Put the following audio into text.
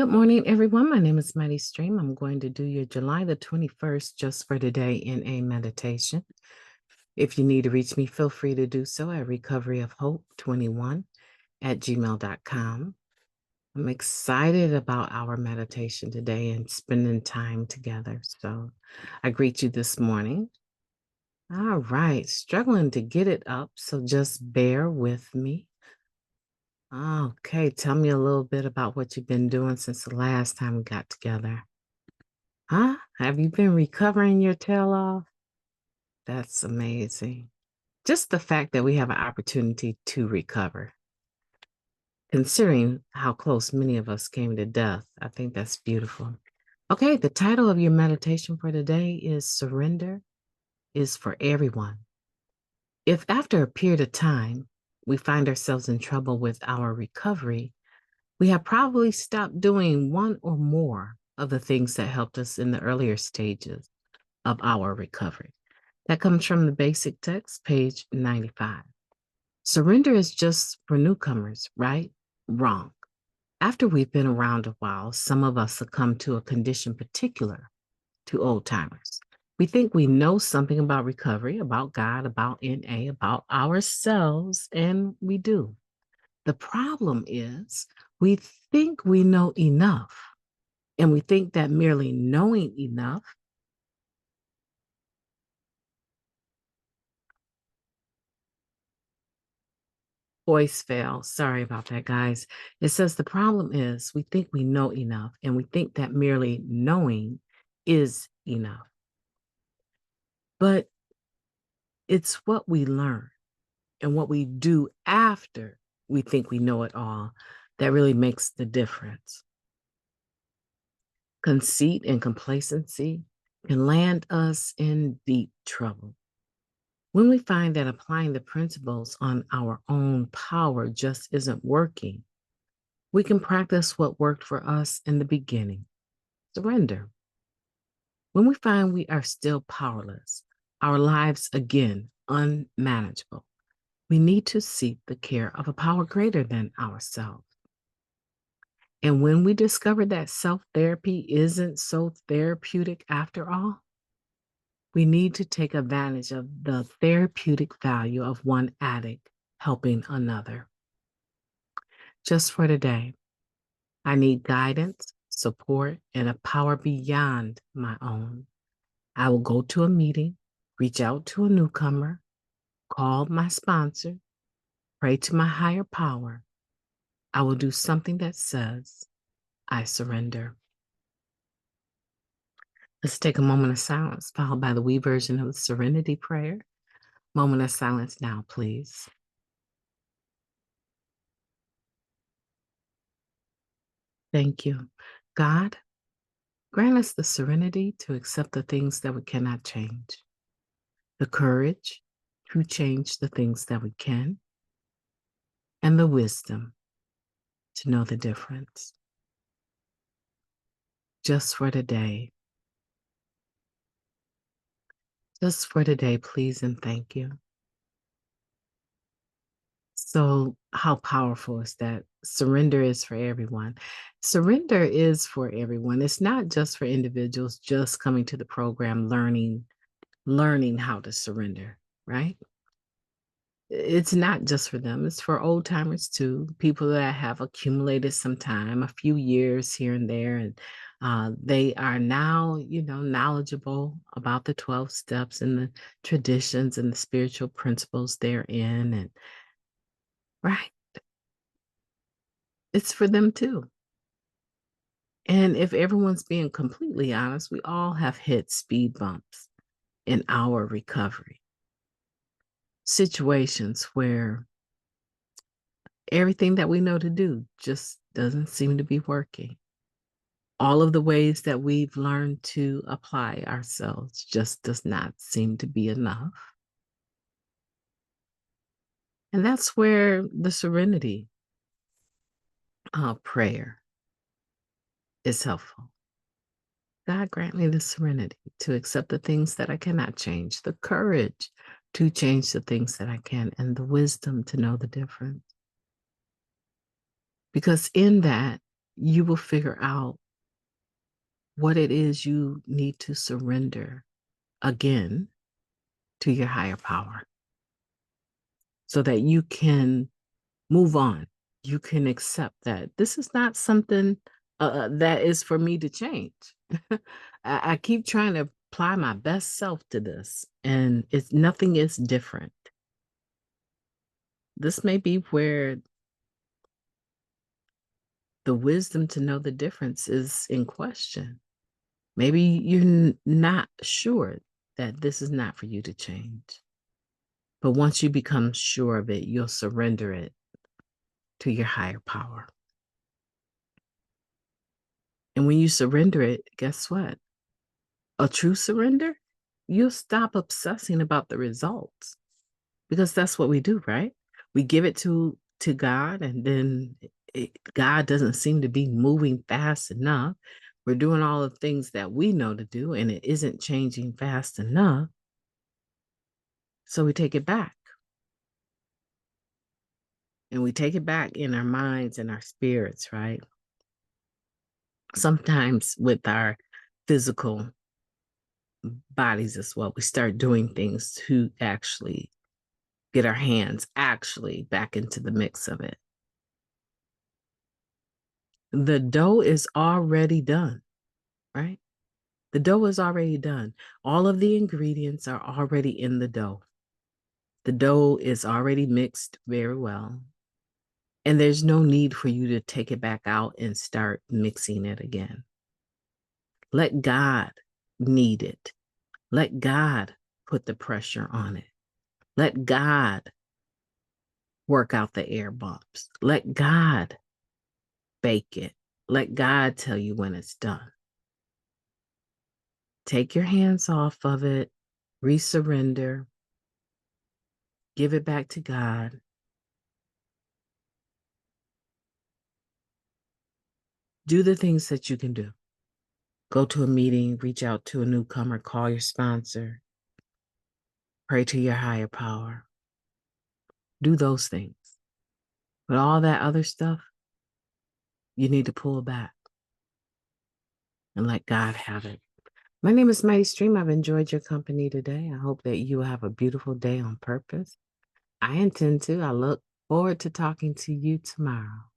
Good morning, everyone. My name is Mighty Stream. I'm going to do your July the 21st just for today in a meditation. If you need to reach me, feel free to do so at recoveryofhope21@gmail.com. I'm excited about our meditation today and spending time together. So I greet you this morning. All right, struggling to get it up, so just bear with me. Okay, tell me a little bit about what you've been doing since the last time we got together. Huh? Have you been recovering your tail off? That's amazing. Just the fact that we have an opportunity to recover, considering how close many of us came to death, I think that's beautiful. Okay, the title of your meditation for today is Surrender is for Everyone. If after a period of time we find ourselves in trouble with our recovery, we have probably stopped doing one or more of the things that helped us in the earlier stages of our recovery. That comes from the basic text, page 95. Surrender is just for newcomers, right? Wrong. After we've been around a while, some of us succumb to a condition particular to old timers. We think we know something about recovery, about God, about NA, about ourselves, and we do. The problem is we think we know enough, and we think that merely knowing enough voice fail. Sorry about that, guys. It says the problem is we think we know enough, and we think that merely knowing is enough. But it's what we learn and what we do after we think we know it all that really makes the difference. Conceit and complacency can land us in deep trouble. When we find that applying the principles on our own power just isn't working, we can practice what worked for us in the beginning, surrender. When we find we are still powerless, our lives again unmanageable, we need to seek the care of a power greater than ourselves. And when we discover that self-therapy isn't so therapeutic after all, we need to take advantage of the therapeutic value of one addict helping another. Just for today, I need guidance, support, and a power beyond my own. I will go to a meeting, reach out to a newcomer, call my sponsor, pray to my higher power. I will do something that says, I surrender. Let's take a moment of silence, followed by the we version of the Serenity Prayer. Moment of silence now, please. Thank you. God, grant us the serenity to accept the things that we cannot change, the courage to change the things that we can, and the wisdom to know the difference. Just for today, please and thank you. So, how powerful is that? Surrender is for everyone. Surrender is for everyone. It's not just for individuals just coming to the program, learning how to surrender, right? It's not just for them. It's for old timers too, people that have accumulated some time, a few years here and there, and they are now, knowledgeable about the 12 steps and the traditions and the spiritual principles therein. And right, it's for them too. And if everyone's being completely honest, we all have hit speed bumps in our recovery. Situations where everything that we know to do just doesn't seem to be working. All of the ways that we've learned to apply ourselves just does not seem to be enough. And that's where the serenity prayer is helpful. God, grant me the serenity to accept the things that I cannot change, the courage to change the things that I can, and the wisdom to know the difference. Because in that, you will figure out what it is you need to surrender again to your higher power so that you can move on. You can accept that this is not something that is for me to change. I keep trying to apply my best self to this, and it's nothing is different. This may be where the wisdom to know the difference is in question. Maybe you're not sure that this is not for you to change. But once you become sure of it, you'll surrender it to your higher power. And when you surrender it, guess what? A true surrender, you'll stop obsessing about the results because that's what we do, right? We give it to God, and then God doesn't seem to be moving fast enough. We're doing all the things that we know to do, and it isn't changing fast enough. So we take it back. And we take it back in our minds and our spirits, right? Sometimes with our physical bodies as well. We start doing things to actually get our hands actually back into the mix of it. The dough is already done, right? The dough is already done. All of the ingredients are already in the dough. The dough is already mixed very well. And there's no need for you to take it back out and start mixing it again. Let God knead it. Let God put the pressure on it. Let God work out the air bumps. Let God bake it. Let God tell you when it's done. Take your hands off of it, resurrender, give it back to God. Do the things that you can do. Go to a meeting, reach out to a newcomer, call your sponsor, pray to your higher power. Do those things. But all that other stuff, you need to pull back and let God have it. My name is Mighty Stream. I've enjoyed your company today. I hope that you have a beautiful day on purpose. I intend to. I look forward to talking to you tomorrow.